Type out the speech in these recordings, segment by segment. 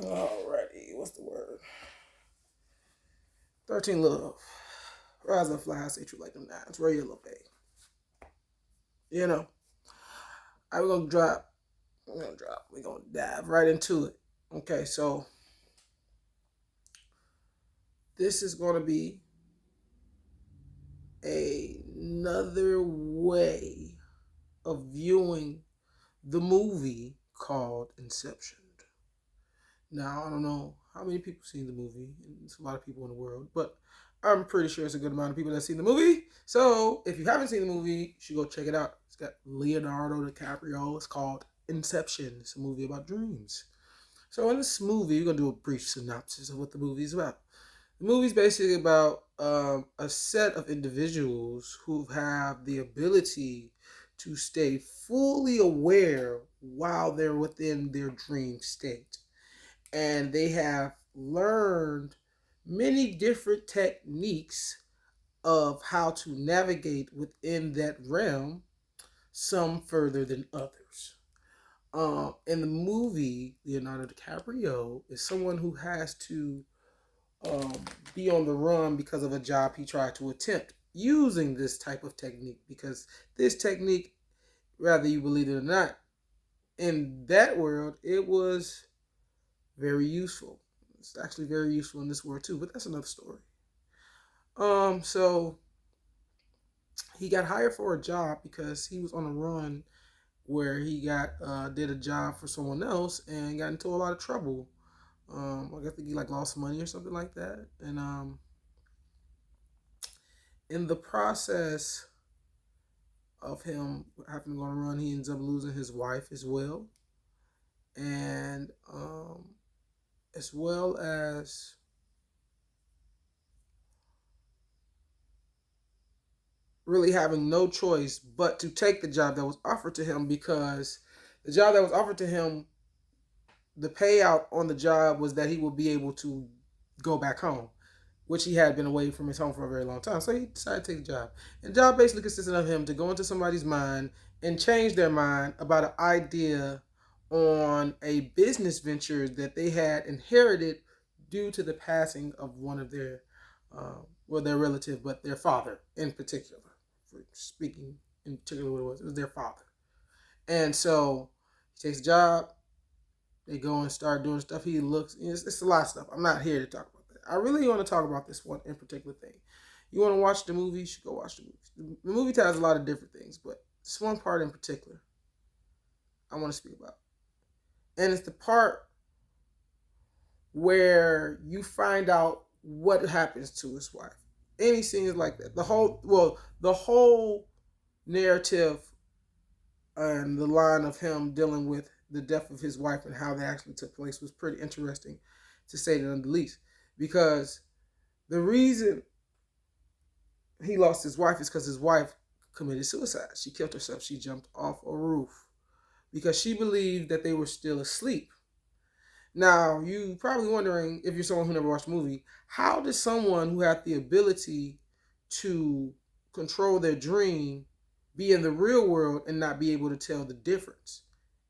Alrighty, what's the word? 13 Love. Rise up, fly, say true like them 9's. Ray Yellow Bay. You know, we're gonna drop. We're gonna dive right into it. Okay, so this is gonna be another way of viewing the movie called Inception. Now, I don't know how many people seen the movie. It's a lot of people in the world, but I'm pretty sure it's a good amount of people that seen the movie. So, if you haven't seen the movie, you should go check it out. It's got Leonardo DiCaprio. It's called Inception. It's a movie about dreams. So, in this movie, we're gonna do a brief synopsis of what the movie is about. The movie's basically about a set of individuals who have the ability to stay fully aware while they're within their dream state. And they have learned many different techniques of how to navigate within that realm, some further than others. In the movie, Leonardo DiCaprio is someone who has to um, be on the run because of a job he tried to attempt using this type of technique. Because this technique, whether you believe it or not, in that world, it was very useful. It's actually very useful in this world too, but that's another story. So he got hired for a job because he was on a run where he got did a job for someone else and got into a lot of trouble. I think he like lost money or something like that, and in the process of him having to go on a run, he ends up losing his wife as well, and as well as really having no choice but to take the job that was offered to him because the job that was offered to him, the payout on the job was that he would be able to go back home, which he had been away from his home for a very long time. So he decided to take the job. And the job basically consisted of him to go into somebody's mind and change their mind about an idea on a business venture that they had inherited due to the passing of one of their, well, their relative, but their father in particular. For speaking in particular, what it was their father. And so he takes the job. They go and start doing stuff. He looks. It's a lot of stuff. I'm not here to talk about that. I really want to talk about this one in particular thing. You want to watch the movie? You should go watch the movie. The movie tells a lot of different things, but this one part in particular, I want to speak about, and it's the part where you find out what happens to his wife. Any scenes like that. The whole narrative and the line of him dealing with the death of his wife and how that actually took place was pretty interesting, to say the least. Because the reason he lost his wife is because his wife committed suicide. She killed herself. She jumped off a roof because she believed that they were still asleep. Now, you probably wondering, if you're someone who never watched the movie, how does someone who had the ability to control their dream be in the real world and not be able to tell the difference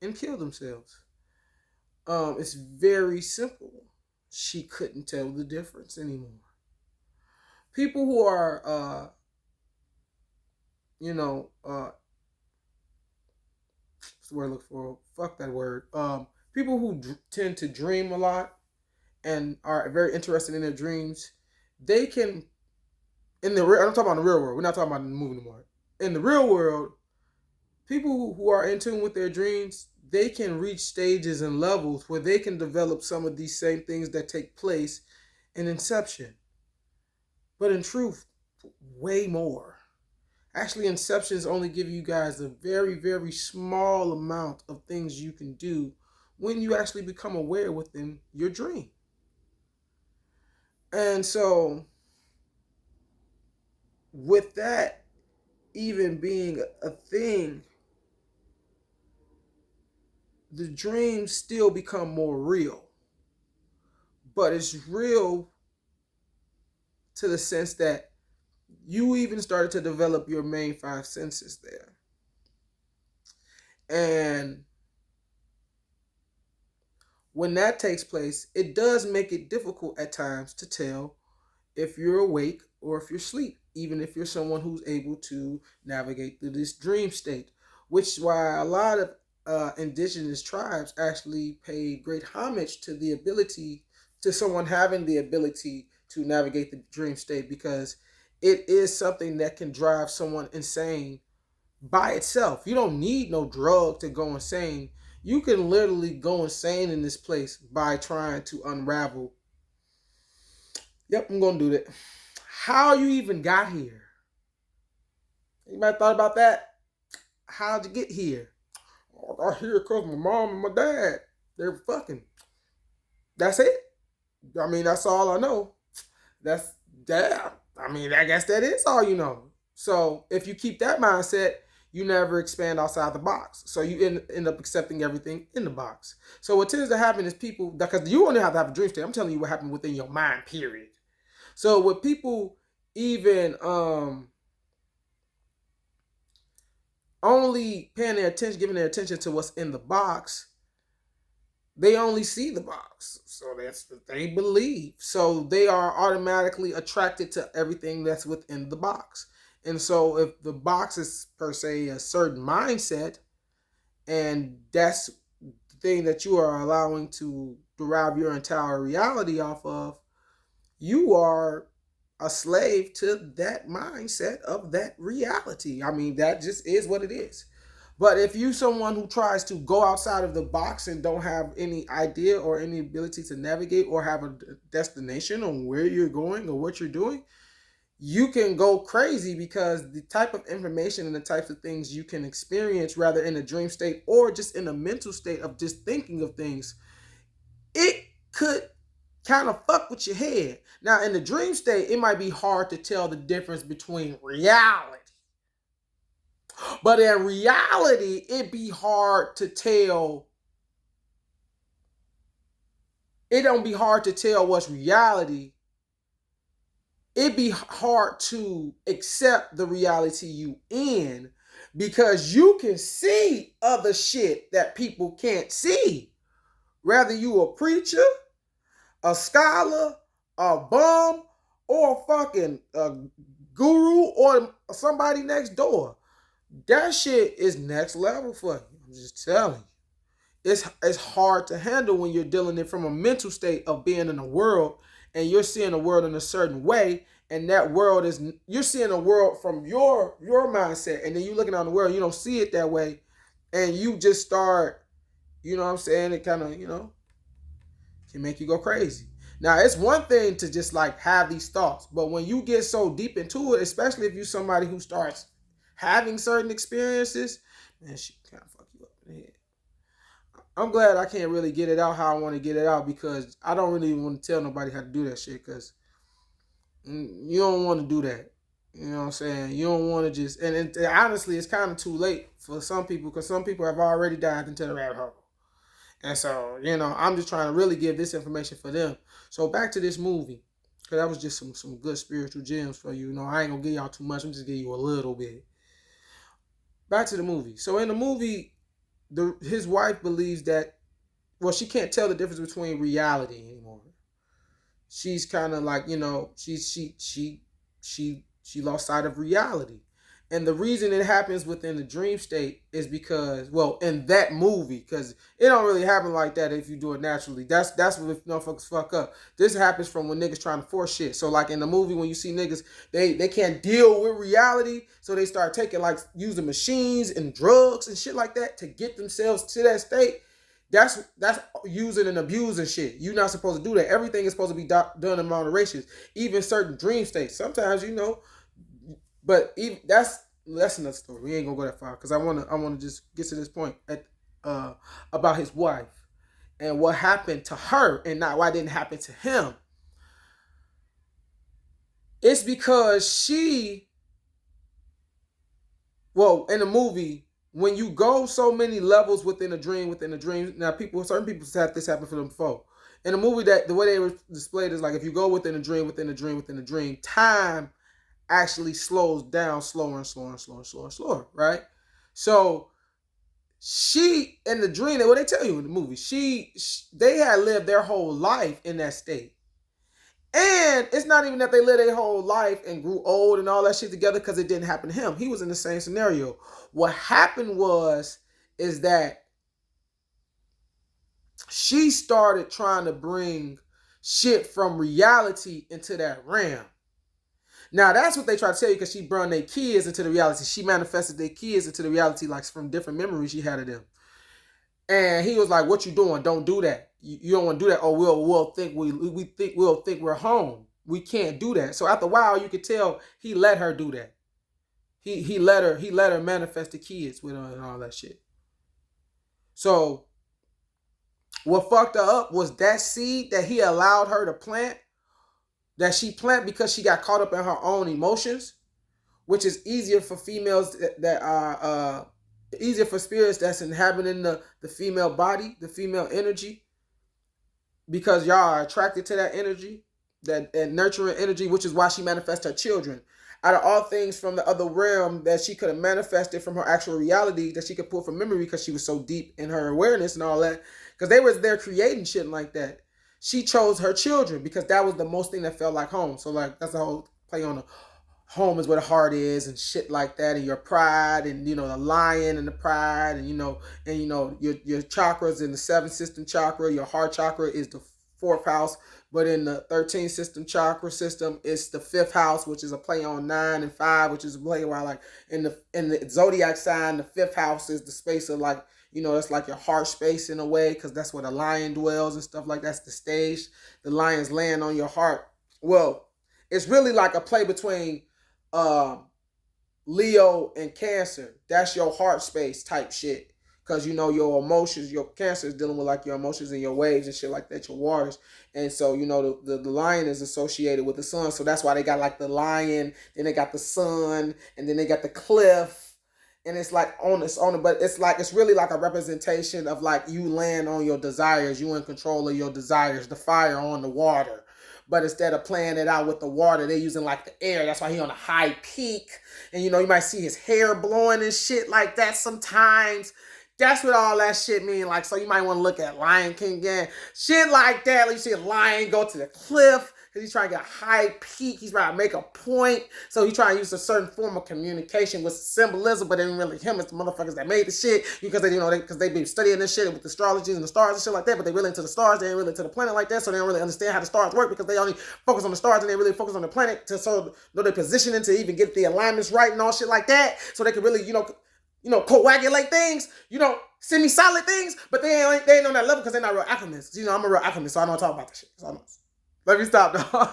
and kill themselves? It's very simple. She couldn't tell the difference anymore. People who are, you know, what's the word I look for? Fuck that word. People who tend to dream a lot and are very interested in their dreams, they can, in the real, I'm talking about the real world. We're not talking about the movie anymore. In the real world, people who are in tune with their dreams, they can reach stages and levels where they can develop some of these same things that take place in Inception. But in truth, way more. Actually, Inceptions only give you guys a very, very small amount of things you can do when you actually become aware within your dream. And so, with that even being a thing, the dreams still become more real. But it's real to the sense that you even started to develop your main five senses there. And when that takes place, it does make it difficult at times to tell if you're awake or if you're asleep, even if you're someone who's able to navigate through this dream state, which is why a lot of indigenous tribes actually pay great homage to the ability to someone having the ability to navigate the dream state, because it is something that can drive someone insane by itself. You don't need no drug to go insane. You can literally go insane in this place by trying to unravel. Yep, I'm gonna do that. How you even got here? Anybody thought about that? How'd you get here? Oh, I got here because my mom and my dad, they're fucking. That's it. I mean, that's all I know. That's that. I mean, I guess that is all you know. So if you keep that mindset, you never expand outside the box. So you end up accepting everything in the box. So what tends to happen is people, because you only have to have a dream state. I'm telling you what happened within your mind, period. So with people even only paying their attention, giving their attention to what's in the box, they only see the box. So that's what they believe. So they are automatically attracted to everything that's within the box. And so if the box is per se a certain mindset, and that's the thing that you are allowing to derive your entire reality off of, you are a slave to that mindset of that reality. I mean, that just is what it is. But if you someone who tries to go outside of the box and don't have any idea or any ability to navigate or have a destination on where you're going or what you're doing, you can go crazy, because the type of information and the types of things you can experience, rather in a dream state or just in a mental state of just thinking of things, it could kind of fuck with your head. Now, in the dream state, it might be hard to tell the difference between reality. But in reality, it'd be hard to tell. It don't be hard to tell what's reality. It'd be hard to accept the reality you in, because you can see other shit that people can't see. Whether you a preacher, a scholar, a bum, or a fucking guru, or somebody next door. That shit is next level for you. I'm just telling you. It's hard to handle when you're dealing it from a mental state of being in a world, and you're seeing the world in a certain way, and that world is, you're seeing a world from your mindset, and then you're looking on the world, you don't see it that way, and you just start, you know what I'm saying, it kind of, can make you go crazy. Now, it's one thing to just like have these thoughts, but when you get so deep into it, especially if you're somebody who starts having certain experiences, man, shit kind of fuck you up in the head. I'm glad I can't really get it out how I want to get it out, because I don't really want to tell nobody how to do that shit, because you don't want to do that. You know what I'm saying? You don't want to just, and honestly, it's kind of too late for some people, because some people have already dived into the rabbit hole. And so, I'm just trying to really give this information for them. So back to this movie, because that was just some good spiritual gems for you. I ain't going to give y'all too much. I'm just giving you a little bit. Back to the movie. So in the movie, his wife believes that, well, she can't tell the difference between reality anymore. She's kind of like, she lost sight of reality. And the reason it happens within the dream state is because, well, in that movie, because it don't really happen like that if you do it naturally. That's what motherfuckers fuck up. This happens from when niggas trying to force shit. So like in the movie, when you see niggas, they can't deal with reality, so they start taking, like, using machines and drugs and shit like that to get themselves to that state. That's using and abusing shit. You're not supposed to do that. Everything is supposed to be done in moderation. Even certain dream states. Sometimes, but even that's another story. We ain't gonna go that far, because I wanna just get to this point about his wife and what happened to her, and not why it didn't happen to him. It's because in the movie, when you go so many levels within a dream, now certain people have this happen for them before. In the movie, that the way they were displayed is like, if you go within a dream, time actually slows down slower and slower, right? So she in the dream, what they tell you in the movie, they had lived their whole life in that state. And it's not even that they lived their whole life and grew old and all that shit together, because it didn't happen to him. He was in the same scenario. What happened is that she started trying to bring shit from reality into that realm. Now, that's what they try to tell you, because she brought their kids into the reality. She manifested their kids into the reality, like from different memories she had of them. And he was like, "What you doing? Don't do that. You don't want to do that, or we'll think we'll think we're home. We can't do that." So after a while, you could tell he let her do that. He let her manifest the kids with her and all that shit. So what fucked her up was that seed that he allowed her to plant, that she planted because she got caught up in her own emotions, which is easier for females that are easier for spirits that's inhabiting the female body, the female energy, because y'all are attracted to that energy, that nurturing energy, which is why she manifests her children. Out of all things from the other realm that she could have manifested from her actual reality, that she could pull from memory because she was so deep in her awareness and all that, because they was there creating shit like that. She chose her children because that was the most thing that felt like home. So like that's the whole play on the home is where the heart is and shit like that, and your pride, and the lion and the pride, and your chakras in the 7th system chakra. Your heart chakra is the 4th house, but in the 13th system chakra system, it's the 5th house, which is a play on 9 and 5, which is a play where like in the zodiac sign, the 5th house is the space of like, that's like your heart space in a way, because that's where the lion dwells and stuff like that's the stage. The lion's laying on your heart. Well, it's really like a play between Leo and Cancer. That's your heart space type shit, because your emotions, your Cancer is dealing with like your emotions and your waves and shit like that, your waters. And so the lion is associated with the sun, so that's why they got like the lion, then they got the sun, and then they got the cliff. And it's like but it's really like a representation of like you land on your desires, you in control of your desires, the fire on the water. But instead of playing it out with the water, they're using like the air. That's why he on a high peak. And you might see his hair blowing and shit like that sometimes. That's what all that shit mean. Like, so you might want to look at Lion King again. Shit like that. Like you see a lion go to the cliff because he's trying to get a high peak. He's trying to make a point. So he's trying to use a certain form of communication with symbolism, but it ain't really him. It's the motherfuckers that made the shit, because they've been studying this shit with the astrologies and the stars and shit like that, but they really into the stars. They ain't really into the planet like that, so they don't really understand how the stars work, because they only focus on the stars and they really focus on the planet to know their positioning, to even get the alignments right and all shit like that, so they can really, coagulate things, semi-solid things, but they ain't on that level because they're not real alchemists. I'm a real alchemist, so I don't talk about that shit. So let me stop though.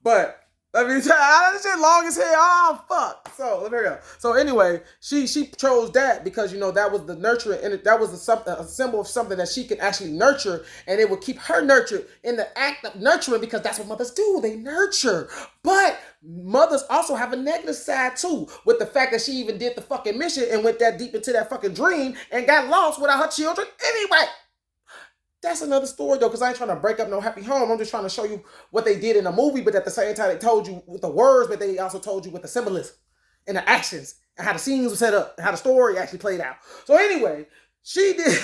But let me tell you, this shit long as hell. Oh fuck. So let me go. So anyway, she chose that because that was the nurturing, and that was a symbol of something that she could actually nurture, and it would keep her nurtured in the act of nurturing, because that's what mothers do. They nurture. But mothers also have a negative side too, with the fact that she even did the fucking mission and went that deep into that fucking dream and got lost without her children anyway. That's another story though, because I ain't trying to break up no happy home. I'm just trying to show you what they did in the movie, but at the same time they told you with the words, but they also told you with the symbolism and the actions and how the scenes were set up and how the story actually played out. So anyway, she did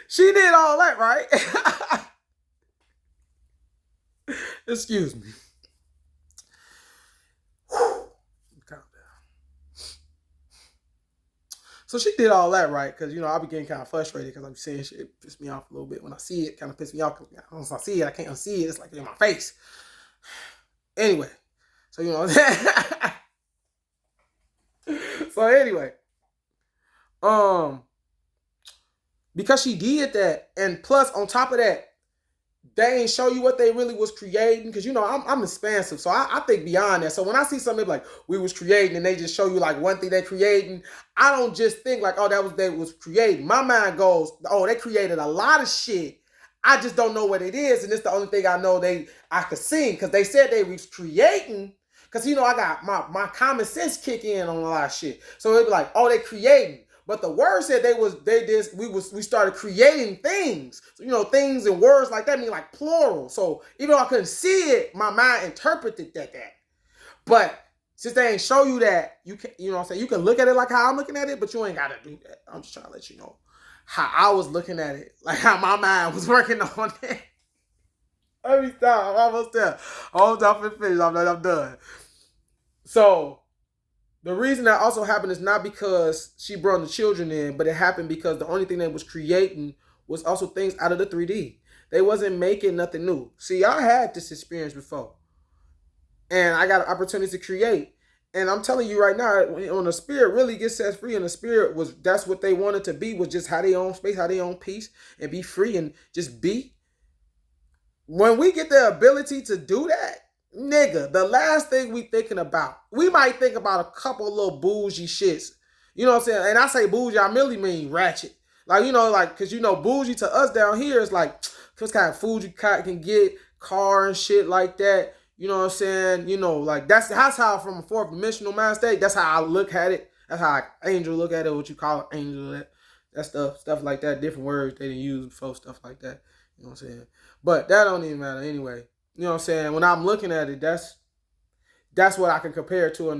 she did all that, right? Excuse me. So she did all that, right? Because, I be getting kind of frustrated because I'm seeing shit. It pisses me off a little bit. When I see it, kind of pisses me off. Once I see it, I can't unsee it. It's like in my face. Anyway. So, So, anyway. Because she did that, and plus, on top of that, they ain't show you what they really was creating, because I'm expansive, so I think beyond that. So when I see something like we was creating and they just show you like one thing they creating, I don't just think like, oh, that was they was creating. My mind goes, oh, they created a lot of shit. I just don't know what it is, and it's the only thing I know I could sing, because they said they was creating. Because I got my common sense kick in on a lot of shit. So it'd be like, oh, they creating. But the word said we started creating things. So, things and words like that mean like plural. So even though I couldn't see it, my mind interpreted that. But Since they ain't show you that, you can, you know what I'm saying, you can look at it like how I'm looking at it, but you ain't gotta do that. I'm just trying to let you know how I was looking at it, like how my mind was working on it. Every time, I'm almost there. Almost off and finished. I'm done. So the reason that also happened is not because she brought the children in, but it happened because the only thing they was creating was also things out of the 3D. They wasn't making nothing new. See, I had this experience before, and I got an opportunity to create. And I'm telling you right now, when the spirit really gets set free, and the spirit was, that's what they wanted to be, was just have their own space, have their own peace, and be free and just be. When we get the ability to do that, nigga, the last thing we thinking about, we might think about a couple little bougie shits. You know what I'm saying? And I say bougie, I merely mean ratchet. Like, you know, like, because, you know, bougie to us down here is like, what kind of food you can get, car and shit like that. You know what I'm saying? You know, like, that's how from a fourth dimensional mind state, that's how I look at it. That's how angel look at it, what you call it, angel. That stuff like that, different words they didn't use before, stuff like that. You know what I'm saying? But that don't even matter anyway. You know what I'm saying? When I'm looking at it, that's what I can compare it to in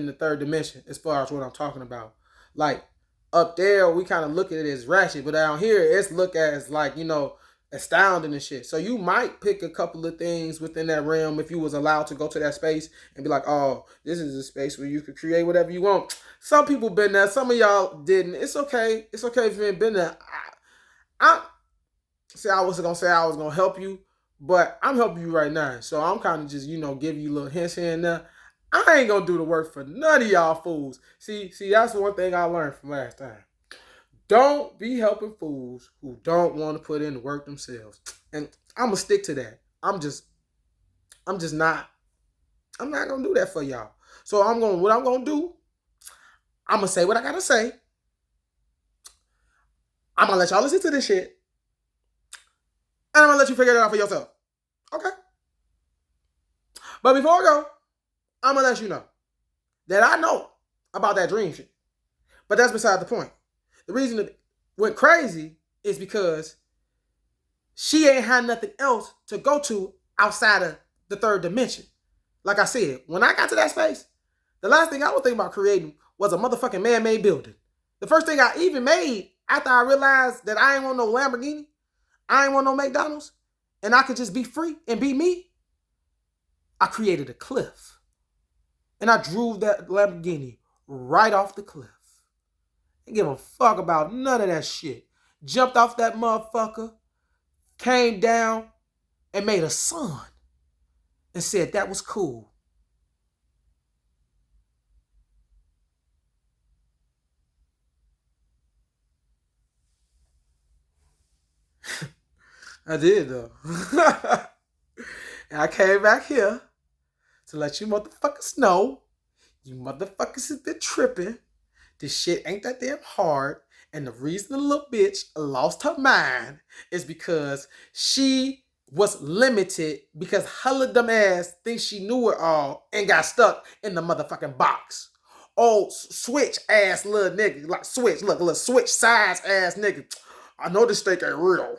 the third dimension as far as what I'm talking about. Like up there, we kind of look at it as ratchet, but down here, it's looked at as like, you know, astounding and shit. So you might pick a couple of things within that realm if you was allowed to go to that space and be like, oh, this is a space where you could create whatever you want. Some people been there. Some of y'all didn't. It's okay. It's okay if you ain't been there. I See, I was gonna say I was gonna help you, but I'm helping you right now. So I'm kind of just, you know, giving you little hints here and there. I ain't gonna do the work for none of y'all fools. See, that's one thing I learned from last time. Don't be helping fools who don't want to put in the work themselves. And I'm gonna stick to that. I'm not gonna do that for y'all. So what I'm gonna do, I'm gonna say what I gotta say. I'm gonna let y'all listen to this shit. And I'm gonna let you figure it out for yourself. Okay? But before I go, I'm gonna let you know that I know about that dream shit. But that's beside the point. The reason it went crazy is because she ain't had nothing else to go to outside of the third dimension. Like I said, when I got to that space, the last thing I was thinking about creating was a motherfucking man-made building. The first thing I even made after I realized that I ain't want no Lamborghini, I ain't want no McDonald's, and I could just be free and be me, I created a cliff. And I drove that Lamborghini right off the cliff. Didn't give a fuck about none of that shit. Jumped off that motherfucker, came down, and made a sun. And said that was cool. I did though. And I came back here to let you motherfuckers know, you motherfuckers have been tripping. This shit ain't that damn hard. And the reason the little bitch lost her mind is because she was limited because her dumb ass thinks she knew it all and got stuck in the motherfucking box. Oh, switch ass little nigga. Like switch, look, little switch size ass nigga. I know this steak ain't real,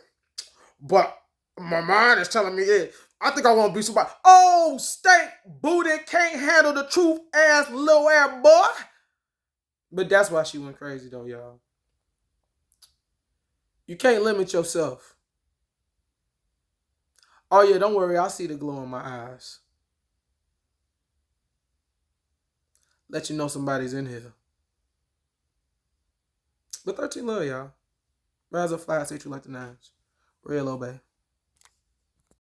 but my mind is telling me it. I think I want to be somebody. Oh, steak booty can't handle the truth ass little ass boy. But that's why she went crazy though, y'all. You can't limit yourself. Oh yeah, don't worry, I see the glow in my eyes. Let you know somebody's in here. But 13 love, y'all. Rise up fly, say you like the 9's. Real low, babe.